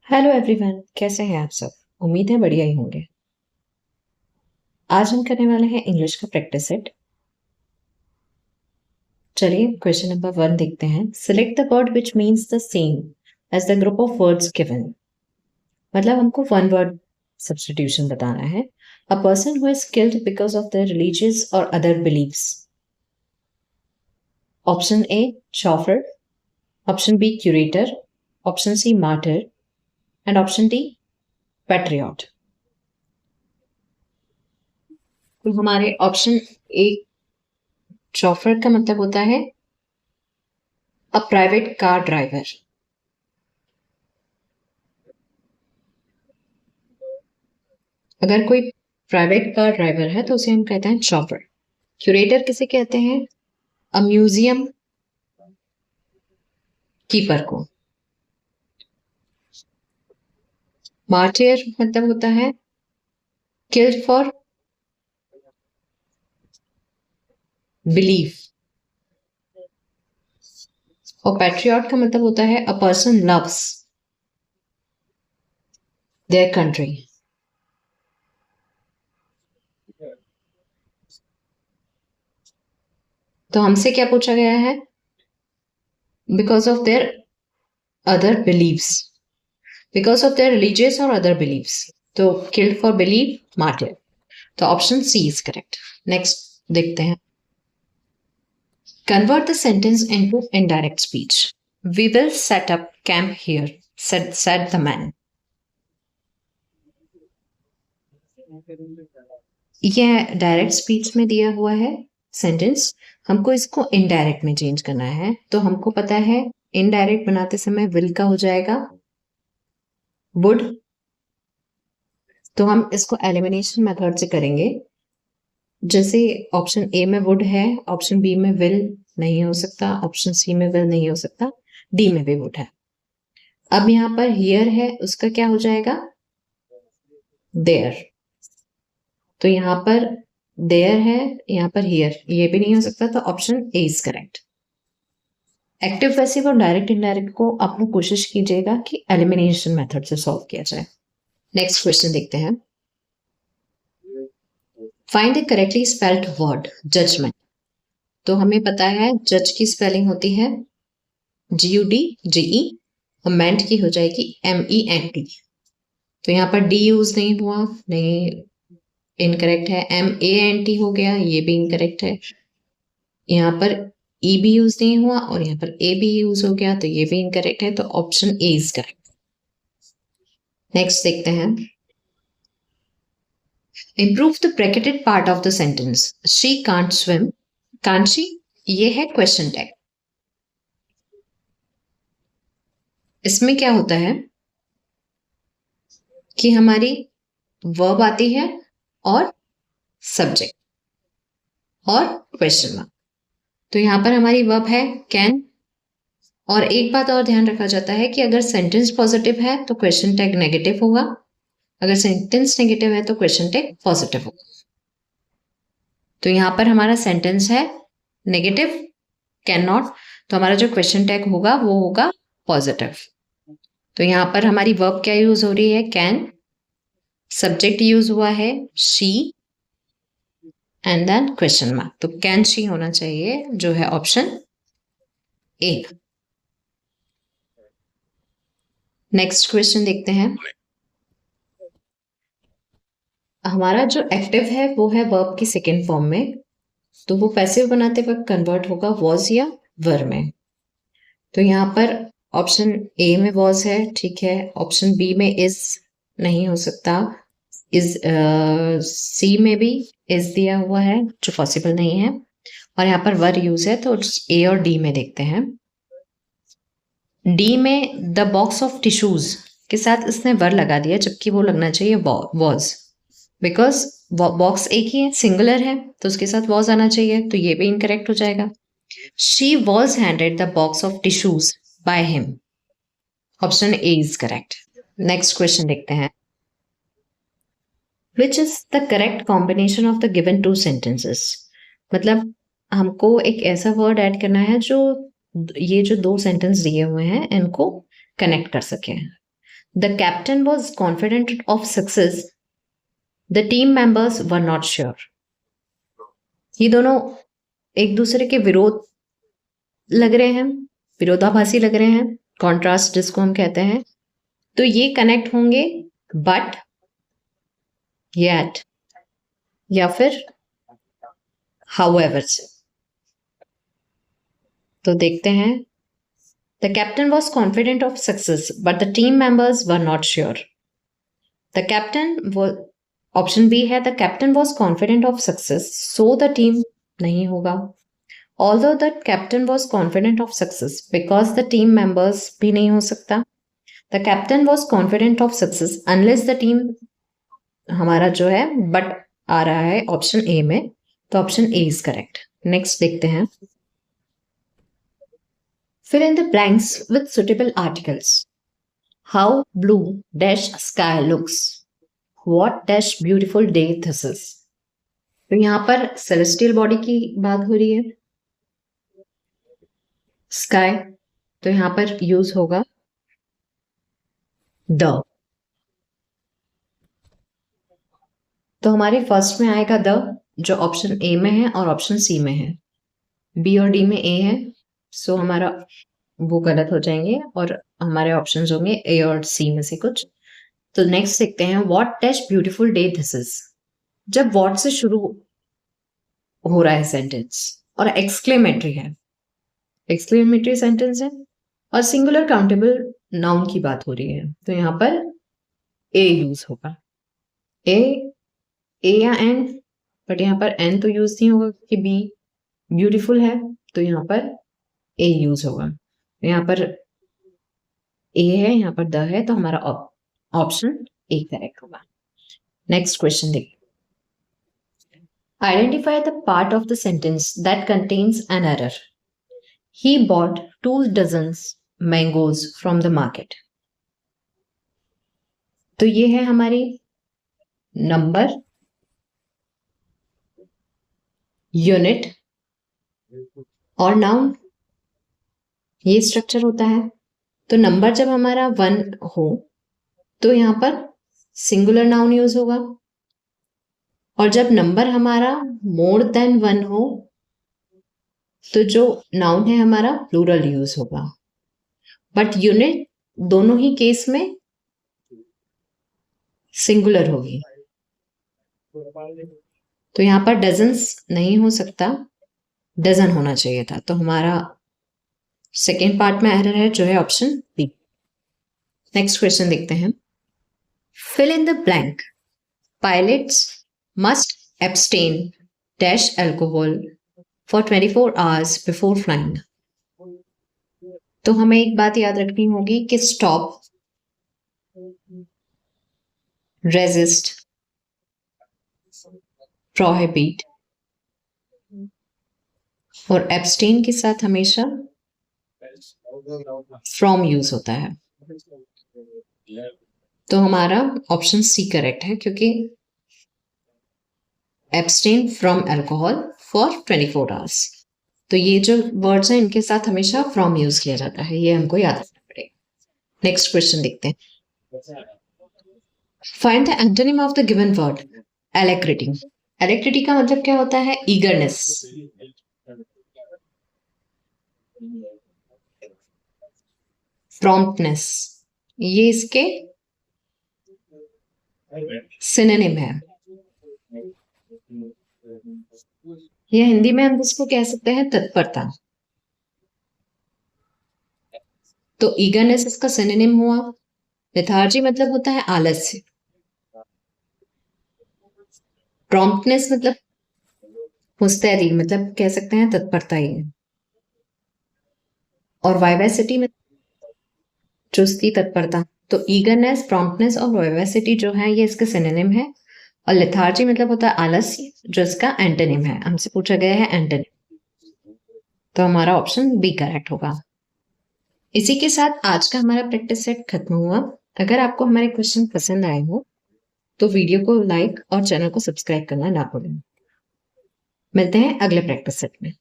Hello everyone, कैसे हैं आप सब। उम्मीद है बढ़िया ही होंगे। आज हम करने वाले हैं इंग्लिश का प्रैक्टिस सेट। चलिए क्वेश्चन नंबर 1 देखते हैं। Select the word which means the same as the group of words given. मतलब हमको वन वर्ड सब्स्टिट्यूशन बताना है। A person who is killed because of the religious और other beliefs. Option A chauffeur, option B curator, option C martyr and option D patriot. तो हमारे option A chauffeur का मतलब होता है अ प्राइवेट कार ड्राइवर। अगर कोई private car driver है तो उसे हम कहते हैं शॉफर। क्यूरेटर किसे कहते हैं? अ म्यूजियम कीपर को। मार्टियर मतलब होता है किल्ड फॉर बिलीफ। और पैट्रियट का मतलब होता है a person loves their country. तो हमसे क्या पूछा गया है? Because of their other beliefs, because of their religious और अदर बिलीव्स। तो किल्ड फॉर बिलीफ मार्टियर। तो option C is correct. Next देखते हैं। Convert the sentence into indirect speech. We will set up camp here, said the man. यह direct speech में दिया हुआ है सेंटेंस। हमको इसको इनडायरेक्ट में चेंज करना है। तो हमको पता है इनडायरेक्ट बनाते समय विल का हो जाएगा वुड। तो हम इसको एलिमिनेशन मेथड से करेंगे। जैसे ऑप्शन ए में वुड है, ऑप्शन बी में विल नहीं हो सकता, ऑप्शन सी में विल नहीं हो सकता, डी में भी वुड है। अब यहां पर हियर है, उसका क्या हो जाएगा? देयर। तो यहां पर देयर है, यहां पर हियर, ये भी नहीं हो सकता। तो option A is correct. Active passive और डायरेक्ट इनडायरेक्ट को आप लोग कोशिश कीजिएगा कि एलिमिनेशन मेथड से सॉल्व किया जाए। नेक्स्ट क्वेश्चन देखते हैं। Find the correctly spelled word judgement. तो हमें पता है जज की स्पेलिंग होती है GUDGE और मेंट की हो जाएगी MENT। तो यहाँ पर डी यूज नहीं हुआ, नहीं, इनकरेक्ट है। MANT हो गया, ये भी इनकरेक्ट है। यहाँ पर ई भी यूज नहीं हुआ और यहाँ पर ए भी यूज हो गया, तो ये भी इनकरेक्ट है। तो option A is correct. Next देखते हैं। Improve the bracketed part of the sentence. She can't swim. Can't she, ये है क्वेश्चन टैग। इसमें क्या होता है कि हमारी वर्ब आती है और सब्जेक्ट और क्वेश्चन मार्क। तो यहां पर हमारी वर्ब है कैन। और एक बात और ध्यान रखा जाता है कि अगर सेंटेंस पॉजिटिव है तो क्वेश्चन टैग नेगेटिव होगा, अगर सेंटेंस नेगेटिव है तो क्वेश्चन टैग पॉजिटिव होगा। तो यहां पर हमारा सेंटेंस है नेगेटिव कैन नॉट, तो हमारा जो क्वेश्चन टैग होगा वो होगा पॉजिटिव। तो यहां पर हमारी वर्ब क्या यूज हो रही है? कैन। सब्जेक्ट यूज हुआ है she and then question mark. तो कैन शी होना चाहिए, जो है ऑप्शन ए। नेक्स्ट क्वेश्चन देखते हैं। हमारा जो एक्टिव है वो है वर्ब की सेकेंड फॉर्म में, तो वो पैसिव बनाते वक्त कन्वर्ट होगा वॉज या वर में। तो यहाँ पर ऑप्शन ए में वॉज है, ठीक है। ऑप्शन बी में इज नहीं हो सकता, इज। सी में भी इज दिया हुआ है, जो पॉसिबल नहीं है। और यहाँ पर वर यूज है, तो ए और डी में देखते हैं। डी में द बॉक्स ऑफ टिश्यूज के साथ इसने वर लगा दिया, जबकि वो लगना चाहिए वॉज। बिकॉज बॉक्स एक ही है, सिंगुलर है, तो उसके साथ वॉज आना चाहिए, तो ये भी इनकरेक्ट हो जाएगा। She was handed the box of tissues by him. Option A is correct. Next question देखते हैं। Which is the correct combination of the given two sentences. मतलब हमको एक ऐसा वर्ड ऐड करना है जो ये जो दो सेंटेंस दिए हुए हैं इनको कनेक्ट कर सके। The captain was confident of success, the team members were not sure. ये दोनों एक दूसरे के विरोध लग रहे हैं, विरोधाभासी लग रहे हैं, कॉन्ट्रास्ट जिसको हम कहते हैं। तो ये कनेक्ट होंगे बट, येट या फिर हाउएवर से। तो देखते हैं, the captain was confident of success but the team members were not sure. The captain, option B है, the captain was confident of success so the team नहीं होगा। Although the captain was confident of success because the team members भी नहीं हो सकता। The captain was confident of success unless the team, हमारा जो है बट आ रहा है ऑप्शन ए में, तो option A is correct. Next देखते हैं, fill in the blanks with suitable articles. How blue dash sky looks. What dash beautiful day this is. तो यहाँ पर celestial body की बात हो रही है, sky, तो यहाँ पर यूज होगा द। तो हमारे फर्स्ट में आएगा द, जो ऑप्शन ए में है और ऑप्शन सी में है। बी और डी में ए है, सो हमारा वो गलत हो जाएंगे और हमारे ऑप्शंस होंगे ए और सी में से कुछ। तो नेक्स्ट देखते हैं, what dash beautiful day this is. जब व्हाट से शुरू हो रहा है सेंटेंस और एक्सक्लेमेटरी है, एक्सक्लेमेटरी सेंटेंस है और सिंगुलर काउंटेबल नाउन की बात हो रही है, तो यहाँ पर ए यूज होगा। ए या एन, बट यहाँ पर एन तो यूज नहीं होगा क्योंकि बी ब्यूटीफुल है, तो यहाँ पर ए यूज होगा। यहाँ पर ए है, यहाँ पर द है, तो हमारा ऑप्शन ए करेक्ट होगा। नेक्स्ट क्वेश्चन देखिए, identify the part of the sentence that contains an error. He bought 2 dozens mangoes from the market. तो ये है हमारी नंबर, यूनिट और नाउन, ये स्ट्रक्चर होता है। तो नंबर जब हमारा 1 हो तो यहाँ पर सिंगुलर नाउन यूज होगा, और जब नंबर हमारा मोर देन 1 हो तो जो नाउन है हमारा प्लूरल यूज होगा। बट यूनिट दोनों ही केस में सिंगुलर होगी। तो यहाँ पर डजन्स नहीं हो सकता, डजन होना चाहिए था। तो हमारा सेकेंड पार्ट में एरर है जो है ऑप्शन बी। नेक्स्ट क्वेश्चन देखते हैं, fill in the blank. Pilots must abstain dash alcohol for 24 hours before flying. तो हमें एक बात याद रखनी होगी कि स्टॉप, रेजिस्ट, प्रोहिबिट और एब्सटेन के साथ हमेशा फ्रॉम यूज होता है। तो हमारा ऑप्शन सी करेक्ट है, क्योंकि abstain from alcohol for 24 hours. तो ये जो वर्ड्स हैं इनके साथ हमेशा फ्रॉम यूज किया जाता है, ये हमको याद रखना पड़ेगा। नेक्स्ट क्वेश्चन देखते हैं, find the antonym of the given word alacrity. Alacrity का मतलब क्या होता है? ईगरनेस, प्रॉम्प्टनेस, ये इसके सिनोनिम है। ये हिंदी में हम इसको कह सकते हैं तत्परता। तो ईगरनेस इसका सिनोनिम हुआ। लेथार्जी मतलब होता है आलस्य। प्रॉम्प्टनेस मतलब मुस्तैदी, मतलब कह सकते हैं तत्परता ही है। और वाइवेसिटी में चुस्ती, तत्परता। तो ईगरनेस, प्रॉम्प्टनेस और वाइवेसिटी जो है ये इसके सिनोनिम है। और लेथार्जी मतलब होता है आलस्य, जो इसका एंटोनिम है। हमसे पूछा गया है एंटोनिम, तो हमारा ऑप्शन बी करेक्ट होगा। इसी के साथ आज का हमारा प्रैक्टिस सेट खत्म हुआ। अगर आपको हमारे क्वेश्चन पसंद आए हो तो वीडियो को लाइक और चैनल को सब्सक्राइब करना ना भूलें। मिलते हैं अगले प्रैक्टिस सेट में।